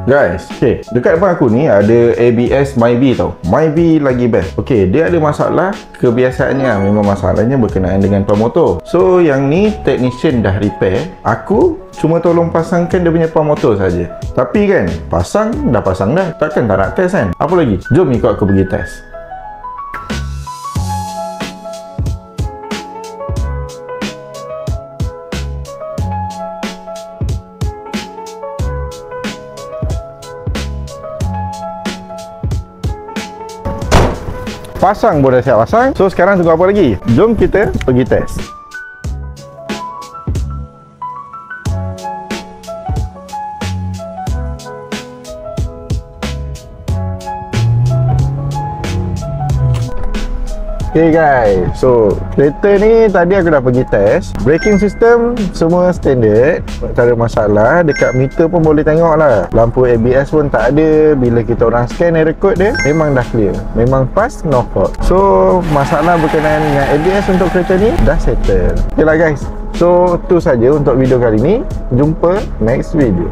Guys, okay, dekat depan aku ni ada ABS Myvi tau. Myvi lagi best. Okay, dia ada masalah. Kebiasaannya memang masalahnya berkenaan dengan pam motor. So yang ni technician dah repair. Aku cuma tolong pasangkan dia punya pam motor saja. Tapi kan, pasang dah. Takkan tak nak test kan? Apa lagi? Jom ikut aku pergi test. Pasang pun dah siap pasang. So sekarang tunggu apa lagi? Jom kita pergi test. Okay guys, so kereta ni tadi aku dah pergi test. Braking system semua standard, tak ada masalah. Dekat meter pun boleh tengok lah. Lampu ABS pun tak ada. Bila kita orang scan error code dia, memang dah clear. Memang pass, no fault. So masalah berkenaan dengan ABS untuk kereta ni dah settle. Okay lah guys, so tu saja untuk video kali ni. Jumpa next video.